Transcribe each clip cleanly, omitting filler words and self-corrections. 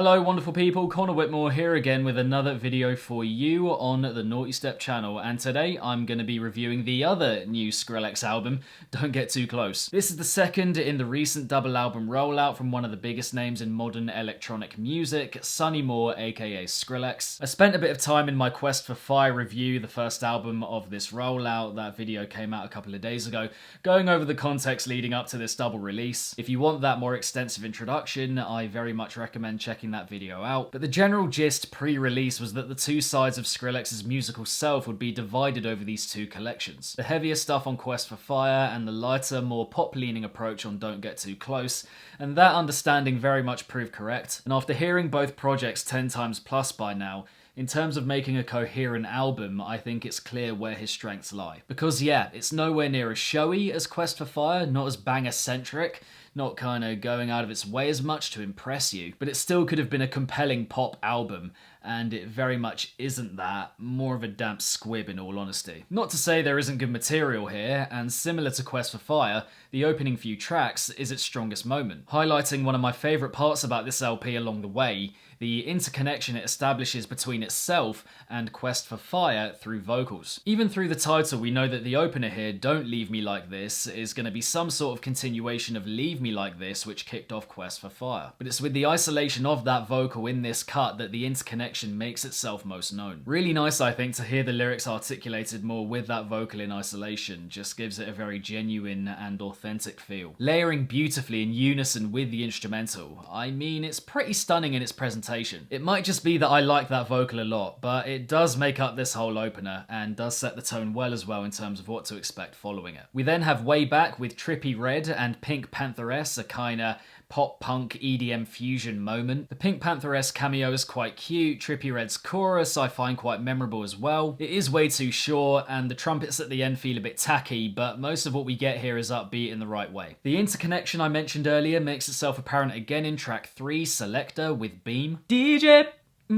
Hello wonderful people, Connor Whitmore here again with another video for you on the Nawtystep channel, and today I'm going to be reviewing the other new Skrillex album, Don't Get Too Close. This is the second in the recent double album rollout from one of the biggest names in modern electronic music, Sonny Moore aka Skrillex. I spent a bit of time in my Quest for Fire review, the first album of this rollout. That video came out a couple of days ago, going over the context leading up to this double release. If you want that more extensive introduction, I very much recommend checking that video out. But the general gist pre-release was that the two sides of Skrillex's musical self would be divided over these two collections. The heavier stuff on Quest for Fire and the lighter, more pop-leaning approach on Don't Get Too Close, and that understanding very much proved correct. And after hearing both projects 10 times plus by now, in terms of making a coherent album, I think it's clear where his strengths lie. Because yeah, it's nowhere near as showy as Quest for Fire, not as banger-centric, not kind of going out of its way as much to impress you, but it still could have been a compelling pop album, and it very much isn't that, more of a damp squib in all honesty. Not to say there isn't good material here, and similar to Quest for Fire, the opening few tracks is its strongest moment, highlighting one of my favourite parts about this LP along the way, the interconnection it establishes between itself and Quest for Fire through vocals. Even through the title, we know that the opener here, Don't Leave Me Like This, is going to be some sort of continuation of Leave Me Like This, which kicked off Quest for Fire. But it's with the isolation of that vocal in this cut that the interconnection makes itself most known. Really nice, I think, to hear the lyrics articulated more with that vocal in isolation, just gives it a very genuine and authentic feel. Layering beautifully in unison with the instrumental. I mean, it's pretty stunning in its presentation. It might just be that I like that vocal a lot, but it does make up this whole opener and does set the tone well as well in terms of what to expect following it. We then have Way Back with Trippie Redd and Pink Pantheress, a kinda pop-punk EDM fusion moment. The Pink Pantheress cameo is quite cute, Trippie Redd's chorus I find quite memorable as well. It is way too short, and the trumpets at the end feel a bit tacky, but most of what we get here is upbeat in the right way. The interconnection I mentioned earlier makes itself apparent again in track 3, Selector with Beam. DJ!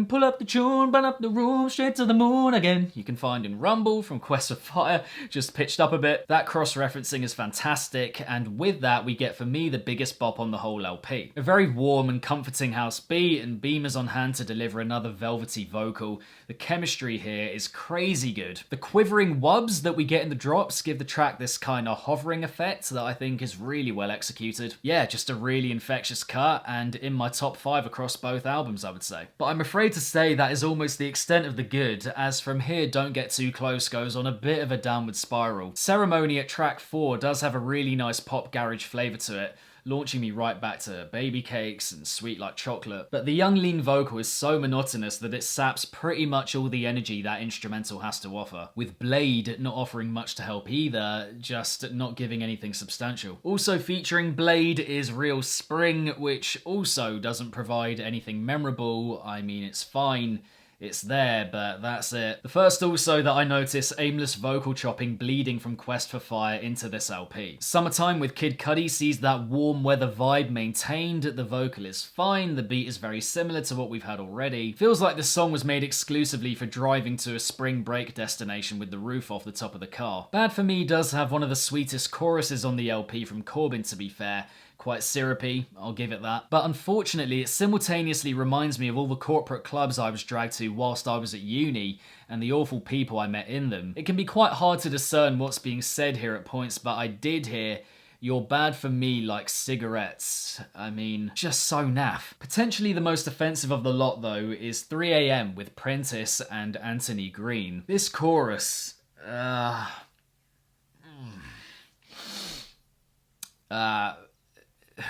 Pull up the tune, burn up the room, straight to the moon again. You can find in Rumble from Quest for Fire, just pitched up a bit. That cross-referencing is fantastic, and with that we get for me the biggest bop on the whole LP. A very warm and comforting house beat, and Beam is on hand to deliver another velvety vocal. The chemistry here is crazy good. The quivering wubs that we get in the drops give the track this kind of hovering effect that I think is really well executed. Yeah, just a really infectious cut, and in my top 5 across both albums, I would say. But I'm afraid to say that is almost the extent of the good, as from here Don't Get Too Close goes on a bit of a downward spiral. Ceremony at track 4 does have a really nice pop garage flavour to it, launching me right back to Baby Cakes and Sweet Like Chocolate. But the young lean vocal is so monotonous that it saps pretty much all the energy that instrumental has to offer, with Blade not offering much to help either, just not giving anything substantial. Also featuring Blade is Real Spring, which also doesn't provide anything memorable. I mean, it's fine. It's there, but that's it. The first also that I notice aimless vocal chopping bleeding from Quest for Fire into this LP. Summertime with Kid Cudi sees that warm weather vibe maintained, the vocal is fine, the beat is very similar to what we've had already. Feels like this song was made exclusively for driving to a spring break destination with the roof off the top of the car. Bad For Me does have one of the sweetest choruses on the LP from Corbin, to be fair. Quite syrupy, I'll give it that. But unfortunately, it simultaneously reminds me of all the corporate clubs I was dragged to whilst I was at uni, and the awful people I met in them. It can be quite hard to discern what's being said here at points, but I did hear, "You're bad for me like cigarettes." I mean, just so naff. Potentially the most offensive of the lot, though, is 3 AM with Prentice and Anthony Green. This chorus,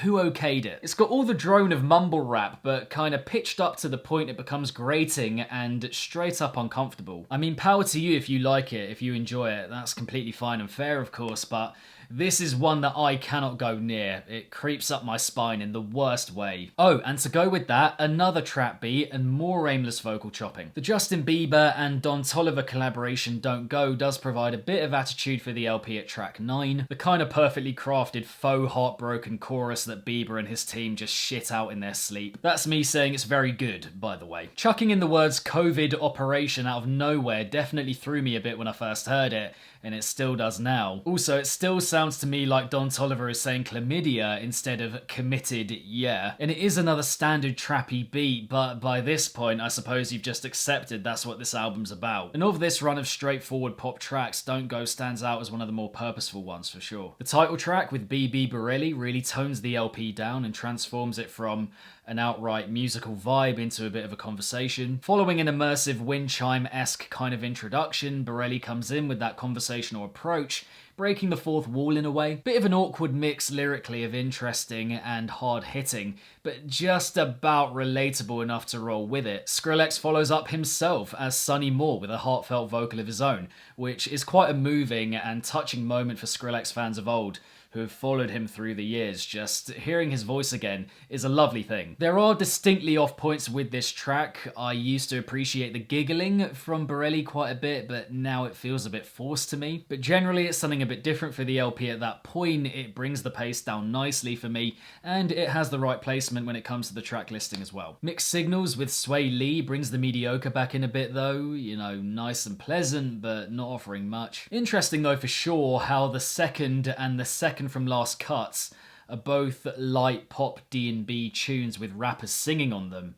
who okayed it? It's got all the drone of mumble rap, but kind of pitched up to the point it becomes grating and straight up uncomfortable. I mean, power to you if you like it, if you enjoy it. That's completely fine and fair, of course, but this is one that I cannot go near. It creeps up my spine in the worst way. Oh, and to go with that, another trap beat and more aimless vocal chopping. The Justin Bieber and Don Toliver collaboration Don't Go does provide a bit of attitude for the LP at track 9. The kind of perfectly crafted faux heartbroken chorus that Bieber and his team just shit out in their sleep. That's me saying it's very good, by the way. Chucking in the words COVID operation out of nowhere definitely threw me a bit when I first heard it, and it still does now. Also, it still sounds sounds to me like Don Toliver is saying chlamydia instead of committed, yeah. And it is another standard trappy beat, but by this point, I suppose you've just accepted that's what this album's about. And of this run of straightforward pop tracks, Don't Go stands out as one of the more purposeful ones for sure. The title track with BB Borelli really tones the LP down and transforms it from an outright musical vibe into a bit of a conversation. Following an immersive wind chime-esque kind of introduction, Borelli comes in with that conversational approach, breaking the fourth wall in a way. Bit of an awkward mix lyrically of interesting and hard-hitting, but just about relatable enough to roll with it. Skrillex follows up himself as Sonny Moore with a heartfelt vocal of his own, which is quite a moving and touching moment for Skrillex fans of old who have followed him through the years. Just hearing his voice again is a lovely thing. There are distinctly off points with this track. I used to appreciate the giggling from Borelli quite a bit, but now it feels a bit forced to me. But generally it's something a bit different for the LP at that point. It brings the pace down nicely for me, and it has the right placement when it comes to the track listing as well. Mixed Signals with Sway Lee brings the mediocre back in a bit though, you know, nice and pleasant, but not offering much. Interesting though for sure how the second and the second from last cuts are both light pop D&B tunes with rappers singing on them.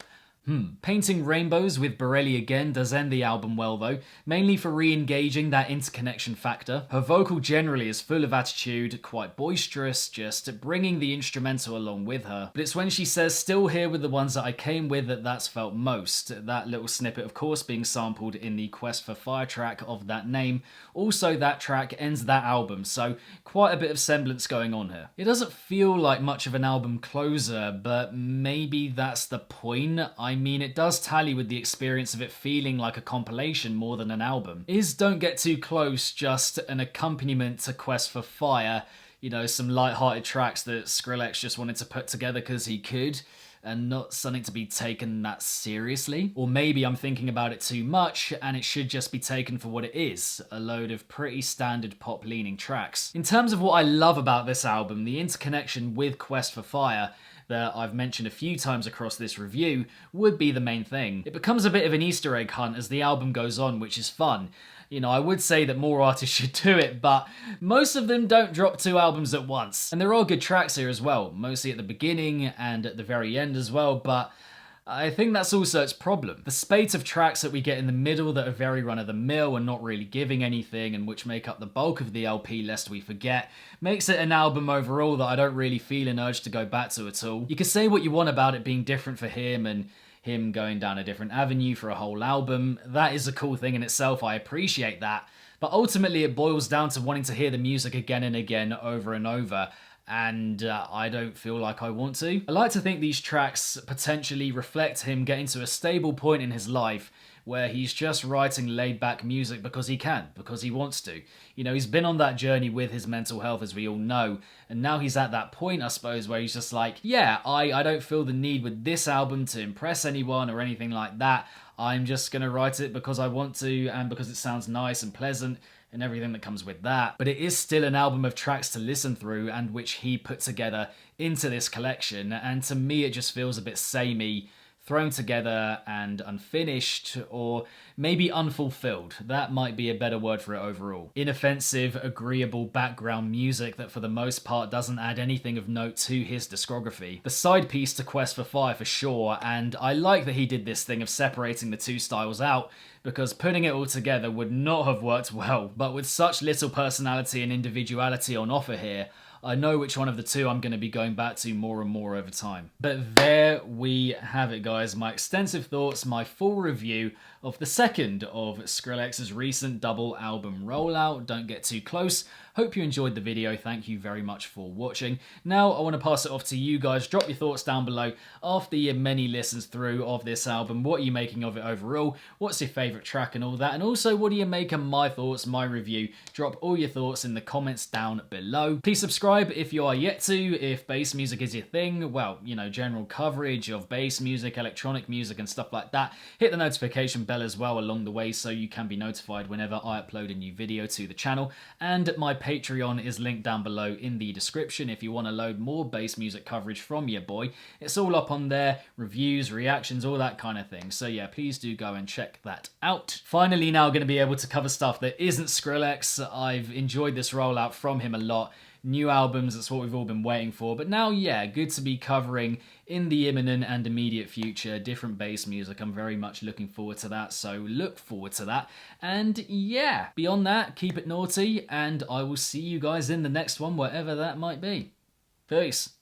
Painting Rainbows with Borelli again does end the album well though, mainly for re-engaging that interconnection factor. Her vocal generally is full of attitude, quite boisterous, just bringing the instrumental along with her. But it's when she says still here with the ones that I came with that's felt most. That little snippet of course being sampled in the Quest for Fire track of that name. Also that track ends that album, so quite a bit of semblance going on here. It doesn't feel like much of an album closer, but maybe that's the point. I mean, it does tally with the experience of it feeling like a compilation more than an album. Is Don't Get Too Close just an accompaniment to Quest for Fire? You know, some light-hearted tracks that Skrillex just wanted to put together because he could, and not something to be taken that seriously? Or maybe I'm thinking about it too much and it should just be taken for what it is, a load of pretty standard pop-leaning tracks. In terms of what I love about this album, the interconnection with Quest for Fire that I've mentioned a few times across this review would be the main thing. It becomes a bit of an Easter egg hunt as the album goes on, which is fun. You know, I would say that more artists should do it, but most of them don't drop 2 albums at once. And there are good tracks here as well, mostly at the beginning and at the very end as well, but I think that's also its problem. The spate of tracks that we get in the middle that are very run-of-the-mill and not really giving anything and which make up the bulk of the LP lest we forget, makes it an album overall that I don't really feel an urge to go back to at all. You can say what you want about it being different for him and him going down a different avenue for a whole album. That is a cool thing in itself, I appreciate that. But ultimately it boils down to wanting to hear the music again and again over and over. And I don't feel like I want to. I like to think these tracks potentially reflect him getting to a stable point in his life where he's just writing laid-back music because he can, because he wants to. You know, he's been on that journey with his mental health, as we all know, and now he's at that point, I suppose, where he's just like, yeah, I don't feel the need with this album to impress anyone or anything like that. I'm just going to write it because I want to and because it sounds nice and pleasant and everything that comes with that. But it is still an album of tracks to listen through and which he put together into this collection, and to me it just feels a bit samey, thrown together and unfinished, or maybe unfulfilled. That might be a better word for it overall. Inoffensive, agreeable background music that for the most part doesn't add anything of note to his discography. The side piece to Quest for Fire for sure, and I like that he did this thing of separating the 2 styles out, because putting it all together would not have worked well. But with such little personality and individuality on offer here, I know which one of the 2 I'm going to be going back to more and more over time. But there we have it, guys. My extensive thoughts, my full review of the second of Skrillex's recent double album rollout, Don't Get Too Close. Hope you enjoyed the video. Thank you very much for watching. Now I want to pass it off to you guys. Drop your thoughts down below after your many listens through of this album. What are you making of it overall? What's your favourite track and all that? And also, what do you make of my thoughts, my review? Drop all your thoughts in the comments down below. Please subscribe if you are yet to. If bass music is your thing, well, you know, general coverage of bass music, electronic music and stuff like that. Hit the notification bell as well along the way so you can be notified whenever I upload a new video to the channel. And my Patreon is linked down below in the description if you want to load more bass music coverage from your boy. It's all up on there, reviews, reactions, all that kind of thing. So yeah, please do go and check that out. Finally now going to be able to cover stuff that isn't Skrillex. I've enjoyed this rollout from him a lot. new albums, that's what we've all been waiting for. But now, yeah, good to be covering in the imminent and immediate future different bass music. I'm very much looking forward to that, so look forward to that. And yeah, beyond that, keep it naughty, and I will see you guys in the next one, whatever that might be. Peace.